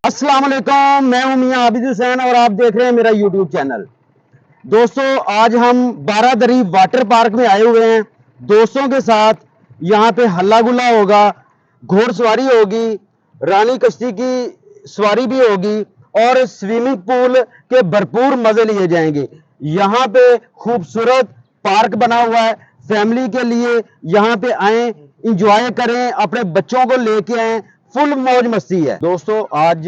अस्सलाम वालेकुम, मैं हूं मियां आबिद हुसैन और आप देख रहे हैं मेरा यूट्यूब चैनल। दोस्तों, आज हम बारादरी वाटर पार्क में आए हुए हैं दोस्तों के साथ। यहाँ पे हल्ला गुल्ला होगा, घोड़सवारी होगी, रानी कश्ती की सवारी भी होगी और स्विमिंग पूल के भरपूर मजे लिए जाएंगे। यहाँ पे खूबसूरत पार्क बना हुआ है, फैमिली के लिए यहाँ पे आए, इंजॉय करें, अपने बच्चों को लेके आए, फुल मौज मस्ती है। दोस्तों, आज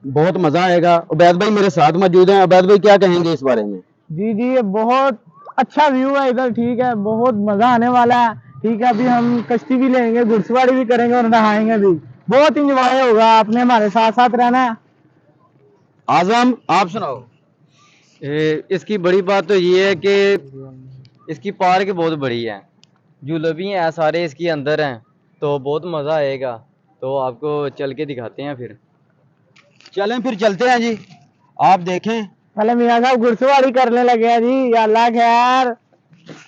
बहुत मजा आएगा। उबैद भाई मेरे साथ मौजूद हैं। उबैद भाई क्या कहेंगे इस बारे में? जी जी, ये बहुत अच्छा व्यू है इधर, ठीक है, बहुत मजा आने वाला है। ठीक है, अभी हम कश्ती भी लेंगे, घुड़सवारी भी करेंगे और नहाएंगे भी। बहुत इंजॉय होगा, आपने हमारे साथ साथ रहना है। आजम, आप सुनाओ। इसकी बड़ी बात तो ये है कि इसकी पार्क बहुत बड़ी है, झूले भी हैं सारे इसके अंदर हैं, तो बहुत मज़ा आएगा। तो आपको चल के दिखाते हैं फिर। चलें फिर चलते हैं जी। आप देखें, पहले मियाँ साहब घुड़सवारी करने लगे हैं जी। या अल्लाह खैर,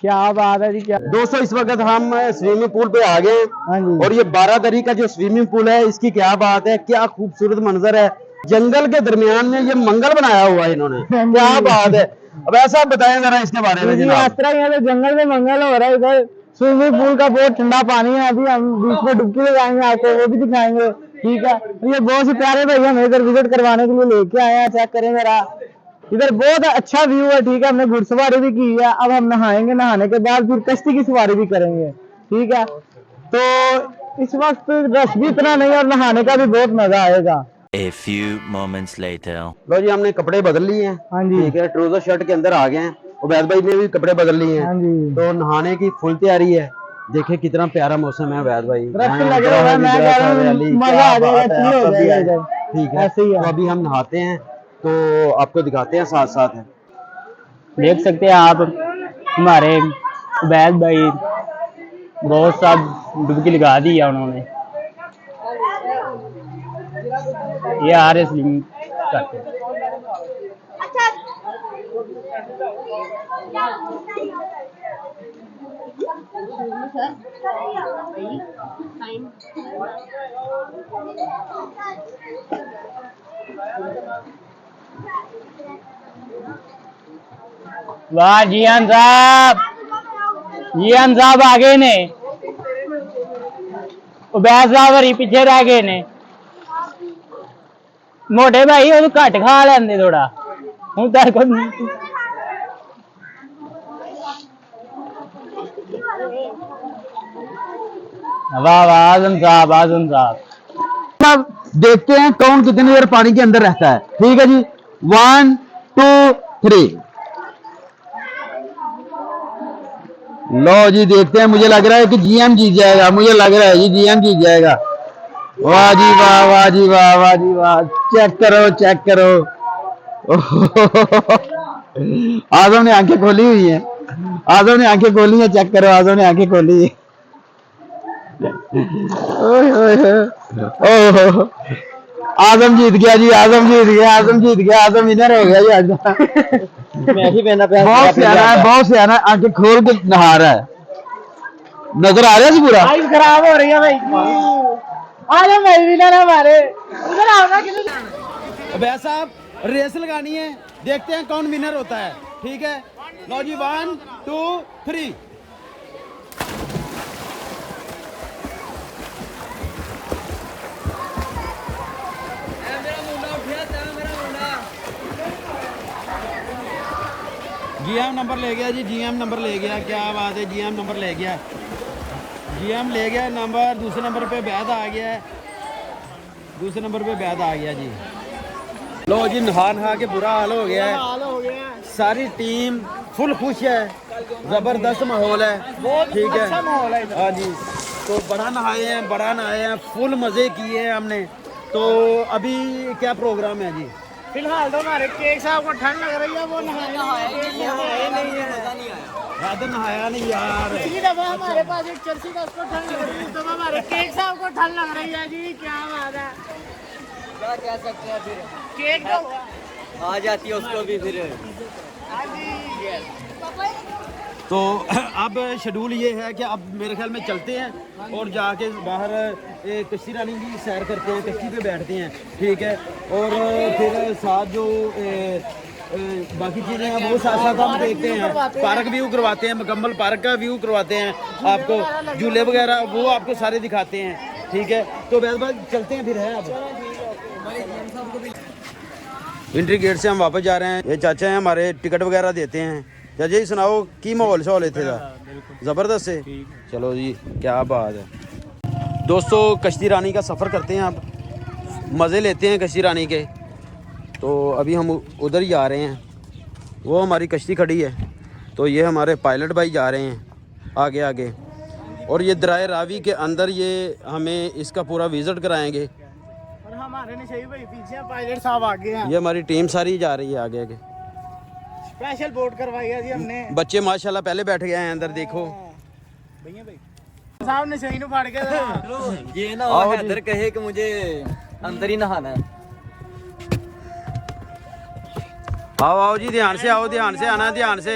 क्या बात है जी, क्या। दोस्तों इस वक्त हम स्विमिंग पूल पे आ गए हाँ हैं जी। और ये बारादरी का जो स्विमिंग पूल है, इसकी क्या बात है, क्या खूबसूरत मंजर है। जंगल के दरमियान में ये मंगल बनाया हुआ है इन्होंने, क्या बात है। अब ऐसा बताएं जरा इसके बारे में जी, जनाब। इस तरह यहाँ पे जंगल में मंगल हो रहा है। इधर स्विमिंग पूल का बहुत ठंडा पानी है, अभी हम बीच में डुबकी लगाएंगे, आपको वो भी दिखाएंगे। ठीक है, ये बहुत से प्यारे भाई हमें इधर विजिट करवाने के लिए लेके आए हैं। चेक करें जरा, इधर बहुत अच्छा व्यू है। ठीक है, हमने घुड़सवारी भी की है, अब हम नहाएंगे, नहाने के बाद फिर कश्ती की सवारी भी करेंगे। ठीक है, तो इस वक्त रश भी इतना नहीं और नहाने का भी बहुत मजा आएगा। A few moments later. लो जी, हमने कपड़े बदल लिए हैं। हाँ जी। ठीक है, ट्राउजर शर्ट के अंदर आ गए हैं। उबैद भाई ने भी कपड़े बदल लिए हैं। हाँ जी। तो नहाने की फुल तैयारी है। देखिए कितना प्यारा मौसम है उबैद भाई। दरख्त लगे हुए हैं, मैं कह रहा हूँ मजा आ जाएगा, चिल हो जाएगा इधर। ठीक है, ऐसे ही है। तो अभी हम नहाते हैं, तो आपको दिखाते हैं साथ साथ है। देख सकते हैं आप, हमारे उबैद भाई बहुत सा डुबकी लगा दी है उन्होंने। ये आ रहे स्विमिंग करते हैं। वाह जियान साहब, जियान साहब आगे ने, उबैद साहब हरी पीछे रह गए ने। मोटे भाई वो घट खा लेंदे थोड़ा, हूं तेरे को। वाह वाह, आजम साहब, आजम साहब। अब देखते हैं कौन कितनी देर पानी के अंदर रहता है। ठीक है जी, 1 2 3। लो जी, देखते हैं। मुझे लग रहा है कि जीएम जीत जाएगा, मुझे लग रहा है जी जीएम जीत जाएगा। वाह जी वाह, वाह जी वाह, वाह जी वाह। चेक करो, चेक करो। आजम ने आंखें खोली हुई हैं, आजम ने आंखें खोली हैं। चेक करो, आजम ने आंखें खोली है। ओए ओए ओह, आजम जीत गया जी, आजम जीत गया, आजम जीत गया, आजम विनर हो गया जी आज। मैं ही पहना बहुत सियाना है, बहुत सियाना है। आंखें खोल के नहा रहा है। नजर आ रहा है जी पूरा। आइस खराब हो रही है भाई। आजम भाई विनर है हमारे। उधर आओ ना किधर। अबे साहब, रेस लगानी है, देखते हैं कौन विनर होता है। ठीक है, लो जी, 1 2 3। जीएम नंबर ले गया जी, जीएम नंबर ले गया। क्या बात है, जीएम नंबर ले गया। जी हम ले गए नंबर, दूसरे नंबर पे बैद आ गया है, दूसरे नंबर पे बैद आ गया जी। लो जी नहा के बुरा हाल हो गया है, सारी टीम फुल खुश है, ज़बरदस्त माहौल है, ठीक है हाँ जी। तो बड़ा नहाए हैं, फुल मज़े किए हैं हमने। तो अभी क्या प्रोग्राम है जी? फिलहाल तो हमारे केक साहब को ठंड लग रही है, वो नहाए नहीं है। तो नहाया नहीं यार। पिछली दफा हमारे पास एक चर्सी का, उसको ठंड लग रही है, तो हमारे केक साहब को ठंड लग रही है जी। क्या बात है, क्या कह सकते हैं फिर, केक तो आ जाती है उसको भी फिर। हाँ जी। तो अब शेड्यूल ये है कि अब मेरे ख्याल में चलते हैं और जाके बाहर कश्ती रानी की सैर करते हैं, कश्ती पे बैठते हैं, ठीक है। और फिर साथ जो बाकी चीज़ें हैं वो साथ साथ हम देखते हैं, पार्क व्यू करवाते हैं, मुकम्मल पार्क का व्यू करवाते हैं आपको, झूले वगैरह वो आपको सारे दिखाते हैं, ठीक है। तो बाद चलते हैं फिर है। अब एंट्री गेट से हम वापस जा रहे हैं, ये चाचा हैं हमारे, टिकट वगैरह देते हैं। चाचा जी सुनाओ की माहौल शहौल इतने का ज़बरदस्त है। चलो जी क्या बात है। दोस्तों कश्ती रानी का सफ़र करते हैं, अब मज़े लेते हैं कश्ती रानी के। तो अभी हम उधर ही जा रहे हैं, वो हमारी कश्ती खड़ी है, तो ये हमारे पायलट भाई जा रहे हैं आगे आगे। और ये दरिया रावी के अंदर ये हमें इसका पूरा विज़िट कराएंगे। और हमारे निशाई भाई पीछे, पायलट साहब आगे हैं। ये हमारी टीम सारी जा रही है आगे आगे। स्पेशल बोट करवाई है जी हमने। बच्चे माशाल्लाह पहले बैठ गए हैं अंदर, देखो भैया भाई साहब ने सही फाड़ के ये ना हो हैदर कहे कि मुझे अंदर ही नहाना है। आओ आओ जी, ध्यान से आओ, ध्यान से आना, ध्यान से।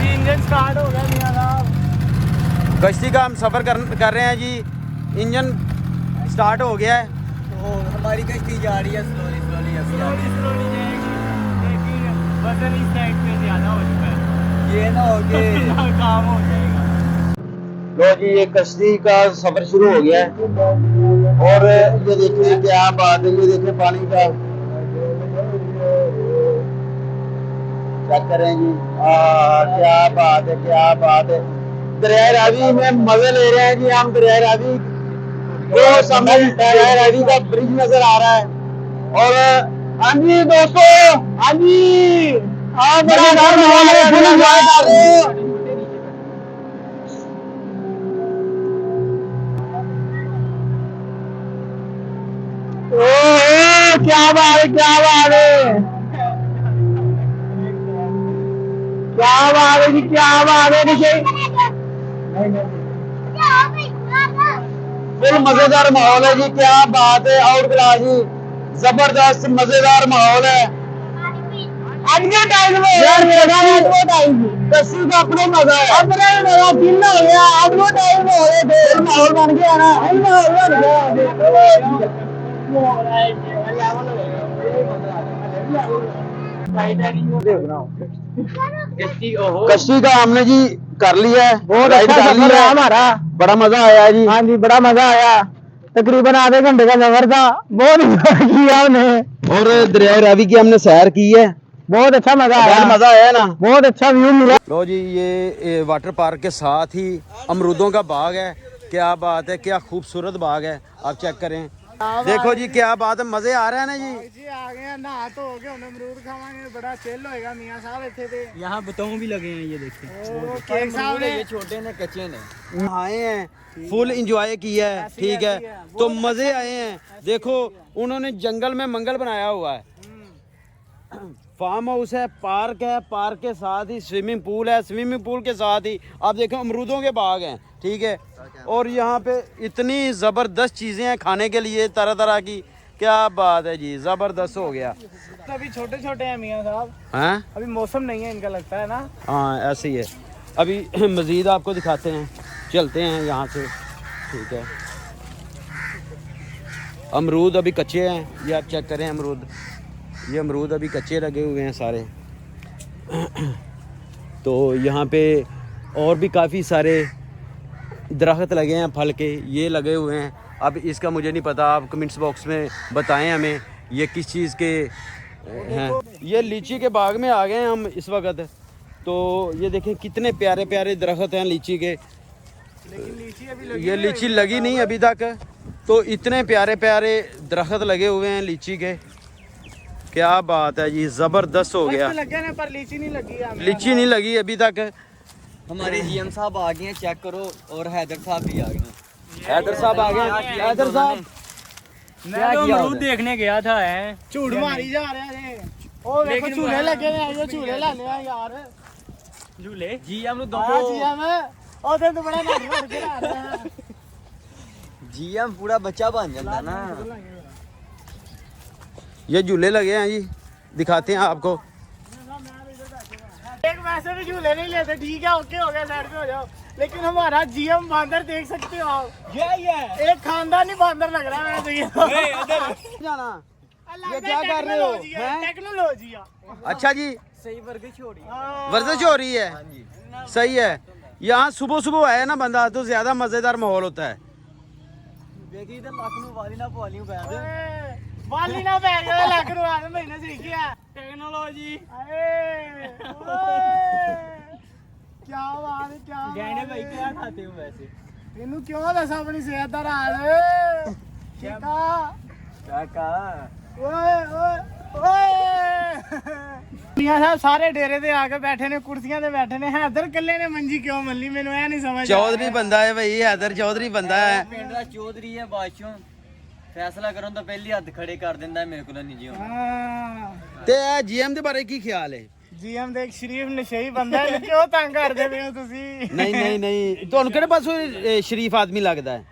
इंजन स्टार्ट हो गया मियां साहब। कश्ती का हम सफ़र कर रहे हैं जी, इंजन स्टार्ट हो गया है। तो हमारी कश्ती जा रही है स्लोली स्लोली स्लोली जाएगी, लेकिन वजन इस साइड पे ज्यादा हो चुका है, ये ना हो के काम हो जाएगा। लो जी ये कश्ती का सफ़र शुरू हो गया है, और ये देखिए क्या बात है, ये देखिए पानी का चेक करें जी। क्या बात है, क्या बात है। दरिया रावी में मजे ले रहे हैं जी हम। दरिया रावी वो सामने दरिया रावी का ब्रिज नजर आ रहा है। और हाँ जी दोस्तों, हाँ जी क्या बात है, क्या बात है, क्या बात है जी, क्या बात है। फुल मजेदार माहौल है जी, क्या बात है। आउट क्लास जी, जबरदस्त मजेदार माहौल है। कश्ती का अपना मजा है, अपना मजा दिन हो गया, अब वो टाइम हो गया, माहौल बन गया ना, माहौल बन गया। कश्ती का हमने जी कर लिया है, बहुत अच्छा सफर है हमारा, बड़ा मजा आया जी। हाँ जी बड़ा मजा आया, तकरीबन आधे घंटे का सफर था, बहुत इंजॉय किया हमने। और दरिया रावी की हमने सैर की है, बहुत अच्छा मजा आया ना, बहुत अच्छा व्यू मिला। लो जी ये वाटर पार्क के साथ ही अमरूदों का बाग है, क्या बात है, क्या खूबसूरत बाग है, आप चेक करें। देखो जी क्या बात है, मजे आ रहे हैं ना जी। आ गए नहा तो हो गए, हमने अमरूद खावांगे, बड़ा चिल होएगा। मियां साहब इत्थे थे, यहाँ बताऊं भी लगे हैं, ये देखिए केक साहब ने, ये छोटे ने कच्चे ने नहाए हैं, फुल एंजॉय किया है, ठीक है। तो मजे आए हैं। देखो उन्होंने जंगल में मंगल बनाया हुआ है, फार्म हाउस है, पार्क है, पार्क के साथ ही स्विमिंग पूल है, स्विमिंग पूल के साथ ही आप देखो अमरूदों के बाग हैं, ठीक है। और यहाँ पे इतनी ज़बरदस्त चीज़ें हैं खाने के लिए, तरह तरह की, क्या बात है जी, ज़बरदस्त हो गया। अभी छोटे छोटे हैं मियां साहब, हैं अभी मौसम नहीं है इनका, लगता है ना। हाँ ऐसे ही है। अभी मज़ीद आपको दिखाते हैं, चलते हैं यहाँ से, ठीक है। अमरूद अभी कच्चे हैं, ये आप चेक करें अमरूद, ये अमरूद अभी कच्चे लगे हुए हैं सारे। तो यहाँ पे और भी काफ़ी सारे दरख्त लगे हैं फल के, ये लगे हुए हैं, अब इसका मुझे नहीं पता, आप कमेंट्स बॉक्स में बताएं हमें ये किस चीज़ के हैं। ये लीची के बाग में आ गए हैं हम इस वक्त। तो ये देखें कितने प्यारे प्यारे दरख्त हैं लीची के। ये लीची लगी नहीं अभी तक, तो इतने प्यारे प्यारे दरख्त लगे हुए हैं लीची के, क्या बात है जी, ज़बरदस्त हो गया। पर लीची नहीं लगी, लीची नहीं लगी अभी तक। हमारे जीएम साहब आ गए हैं, चेक करो, और हैदर साहब भी आ गए हैं। हैदर साहब आ गए। हैदर साहब क्या किया उधर? देखने गया था है, झूठ मारी जा रहे हैं। ओ देखो झूले लगे हैं, ये झूले लाने हैं यार, झूले जीएम नु हाँ जीएम ओ तो बड़ा नट के आ रहा है। जीएम पूरा बच्चा बन जाता ना। ये झूले लगे हैं जी, दिखाते हैं आपको। एक वैसे भी झूले नहीं लेते, ठीक है ओके हो गया, साइड पे हो जाओ, लेकिन हमारा जीएम बांदर देख सकते हो आप, ये एक खानदानी बांदर लग रहा है मुझे तो जाना ये क्या कर रहे हो? टेक्नोलॉजी। अच्छा जी, सही वर्जिश हो रही वर्जिश हो रही है, सही है। यहाँ सुबह सुबह आया ना बंदा तो ज्यादा मजेदार माहौल होता है। देखी इधर लाखनू वाली ना पोली बैठ वाली ना बैठ गया, लाख रुपए महीने से किया टेक्नोलॉजी। क्या बात है, क्या गहने भाई क्या खाते हो वैसे? तेनू क्यों दसा अपनी सेहत दा राज? काका ओए ओए ओए मियां साहब सारे डेरे ते आके बैठे ने, कुर्सियां ते बैठे ने, हैदर कल्ले ने मंजी क्यों मल्ली, मैनू ऐ नहीं समझ। चौधरी बंदा है भाई, हैदर चौधरी बंदा है। ਪਿੰਡ ਦਾ ਚੌਧਰੀ ਹੈ ਬਾਦਸ਼ਾਹ, ਫੈਸਲਾ ਕਰਨ ਤੋਂ ਪਹਿਲੀ ਹੱਥ ਖੜੇ ਕਰ ਦਿੰਦਾ ਹੈ, ਮੇਰੇ ਕੋਲ ਨਹੀਂ ਜੀ ਹੁਣ। ਹਾਂ ਤੇ ਜੀਐਮ ਦੇ ਬਾਰੇ ਕੀ ਖਿਆਲ ਹੈ? ਜੀਐਮ ਦੇ ਇੱਕ ਸ਼ਰੀਫ ਨਸ਼ਈ ਬੰਦਾ ਹੈ, ਕਿਉਂ ਤੰਗ ਕਰਦੇ ਪਏ ਹੋ ਤੁਸੀਂ? ਨਹੀਂ ਨਹੀਂ ਨਹੀਂ, ਤੁਹਾਨੂੰ ਕਿਹੜੇ ਪਾਸੋਂ ਸ਼ਰੀਫ ਆਦਮੀ ਲੱਗਦਾ ਹੈ?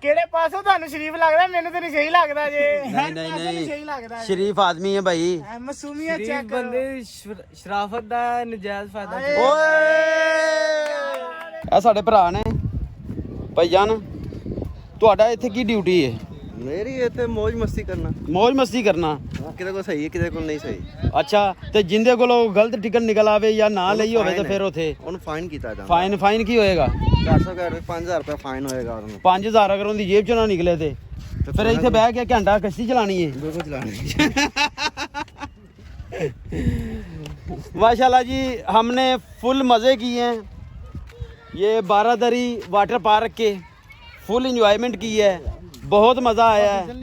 ਕਿਹੜੇ ਪਾਸੋਂ ਤੁਹਾਨੂੰ ਸ਼ਰੀਫ ਲੱਗਦਾ? ਮੈਨੂੰ ਤਾਂ ਨਸ਼ਈ ਲੱਗਦਾ ਜੇ। ਨਹੀਂ ਨਹੀਂ ਨਸ਼ਈ ਨਹੀਂ, ਲੱਗਦਾ ਜੇ। ਸ਼ਰੀਫ ਆਦਮੀ ਹੈ ਭਾਈ। ਮਾਸੂਮੀਅਤ ਚੈੱਕ ਬੰਦੇ ਸ਼ਰਾਫਤ ਦਾ ਨਜਾਇਜ਼ ਫਾਇਦਾ ਓਏ ਆ ਸਾਡੇ ਭਰਾ ਨੇ ਭਾਈਜਾਨ, ਤੁਹਾਡਾ ਇੱਥੇ ਕੀ ਡਿਊਟੀ ਹੈ? मेरी इतने मौज मस्ती करना, ਮौज ਮਸਤੀ ਕਰਨਾ। किसी को सही है किसी को नहीं सही। ਅੱਛਾ, ਤੇ ਜਿੰਦੇ ਕੋਲੋਂ ਗਲਤ ਟਿਕਟ ਨਿਕਲ ਆਵੇ ਜਾਂ ਨਾ ਲਈ ਹੋਵੇ ਤਾਂ ਫਿਰ ਉਥੇ उन्होंने फाइन किया था, ਫਾਈਨ ਕੀ ਹੋਏਗਾ? 5,000 रुपया फाइन होएगा। उन्होंने 5000 ਅਗਰ ਉਹਦੀ ਜੇਬ ਚੋਂ ਨਾ ਨਿਕਲੇ ਤੇ ਫਿਰ ਇੱਥੇ ਬਹਿ ਕੇ ਘੰਟਾ ਕਸ਼ਤੀ ਚਲਾਣੀ ਹੈ। बिल्कुल चलाने माशाल्लाह जी, हमने फुल मज़े किए हैं, ये बारादरी वाटर पार्क के फुल इंजॉयमेंट की है, बहुत मज़ा आया है,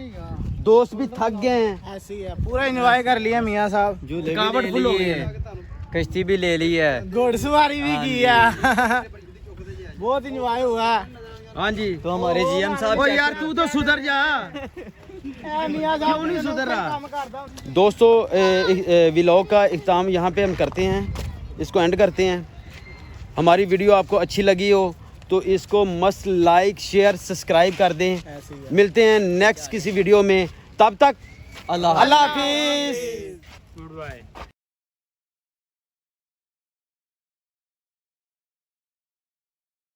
दोस्त भी थक गए हैं। ऐसी है, पूरा एंजॉय कर लिया मियां साहब, थकावट फुल हो गई है, कश्ती भी ले ली है, घोड़सवारी भी की है, बहुत एंजॉय हुआ। हाँ जी। तो हमारे जीएम साहब ओ यार तू तो सुधर जा। मियां साहब क्यों नहीं सुधर रहा? काम करदा। दोस्तों व्लॉग का इख्ताम यहाँ पे हम करते हैं, इसको एंड करते हैं। हमारी वीडियो आपको अच्छी लगी हो तो इसको मस्त लाइक शेयर सब्सक्राइब कर दें। मिलते हैं नेक्स्ट किसी वीडियो में, तब तक अल्लाह अल्लाह हाफिज़। Good bye.